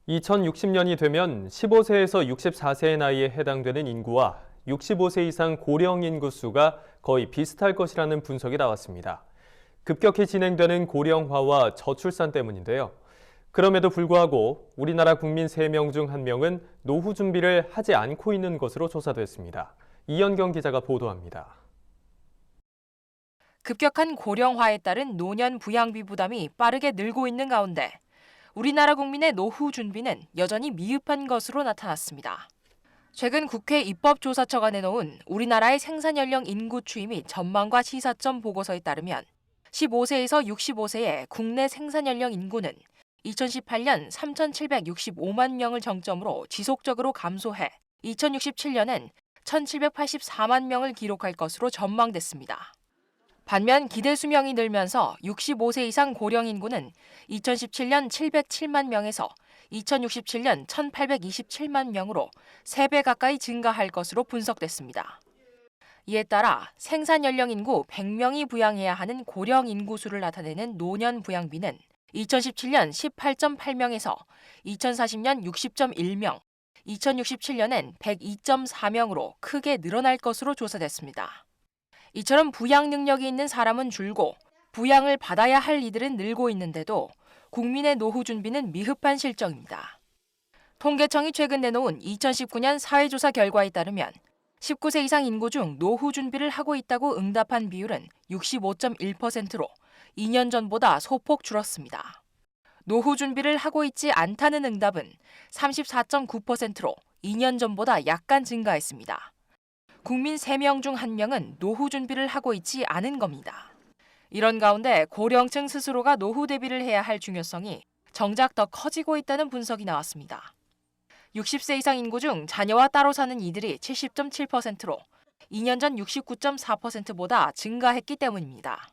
2060년이 되면 15세에서 64세의 나이에 해당되는 인구와 65세 이상 고령 인구 수가 거의 비슷할 것이라는 분석이 나왔습니다. 급격히 진행되는 고령화와 저출산 때문인데요. 그럼에도 불구하고 우리나라 국민 3명 중 1명은 노후 준비를 하지 않고 있는 것으로 조사됐습니다. 이현경 기자가 보도합니다. 급격한 고령화에 따른 노년 부양비 부담이 빠르게 늘고 있는 가운데 우리나라 국민의 노후 준비는 여전히 미흡한 것으로 나타났습니다. 최근 국회 입법조사처가 내놓은 우리나라의 생산연령 인구 추이 및 전망과 시사점 보고서에 따르면 15세에서 65세의 국내 생산연령 인구는 2018년 3,765만 명을 정점으로 지속적으로 감소해 2067년엔 1,784만 명을 기록할 것으로 전망됐습니다. 반면 기대 수명이 늘면서 65세 이상 고령 인구는 2017년 707만 명에서 2067년 1,827만 명으로 3배 가까이 증가할 것으로 분석됐습니다. 이에 따라 생산 연령 인구 100명이 부양해야 하는 고령 인구 수를 나타내는 노년 부양비는 2017년 18.8명에서 2040년 60.1명, 2067년엔 102.4명으로 크게 늘어날 것으로 조사됐습니다. 이처럼 부양 능력이 있는 사람은 줄고 부양을 받아야 할 이들은 늘고 있는데도 국민의 노후 준비는 미흡한 실정입니다. 통계청이 최근 내놓은 2019년 사회조사 결과에 따르면 19세 이상 인구 중 노후 준비를 하고 있다고 응답한 비율은 65.1%로 2년 전보다 소폭 줄었습니다. 노후 준비를 하고 있지 않다는 응답은 34.9%로 2년 전보다 약간 증가했습니다. 국민 3명 중 1명은 노후 준비를 하고 있지 않은 겁니다. 이런 가운데 고령층 스스로가 노후 대비를 해야 할 중요성이 정작 더 커지고 있다는 분석이 나왔습니다. 60세 이상 인구 중 자녀와 따로 사는 이들이 70.7%로 2년 전 69.4%보다 증가했기 때문입니다.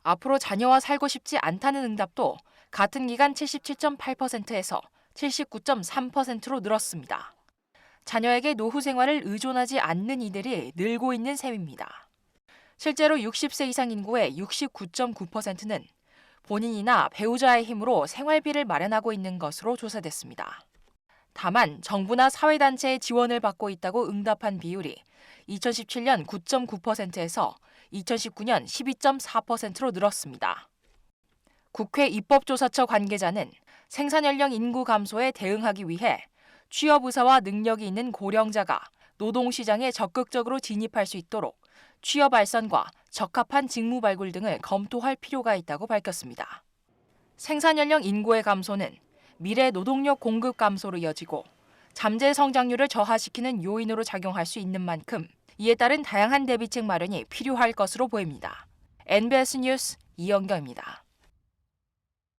앞으로 자녀와 살고 싶지 않다는 응답도 같은 기간 77.8%에서 79.3%로 늘었습니다. 자녀에게 노후 생활을 의존하지 않는 이들이 늘고 있는 셈입니다. 실제로 60세 이상 인구의 69.9%는 본인이나 배우자의 힘으로 생활비를 마련하고 있는 것으로 조사됐습니다. 다만 정부나 사회단체의 지원을 받고 있다고 응답한 비율이 2017년 9.9%에서 2019년 12.4%로 늘었습니다. 국회 입법조사처 관계자는 생산연령 인구 감소에 대응하기 위해 취업 의사와 능력이 있는 고령자가 노동시장에 적극적으로 진입할 수 있도록 취업 알선과 적합한 직무 발굴 등을 검토할 필요가 있다고 밝혔습니다. 생산연령 인구의 감소는 미래 노동력 공급 감소로 이어지고 잠재 성장률을 저하시키는 요인으로 작용할 수 있는 만큼 이에 따른 다양한 대비책 마련이 필요할 것으로 보입니다. NBS 뉴스 이현경입니다.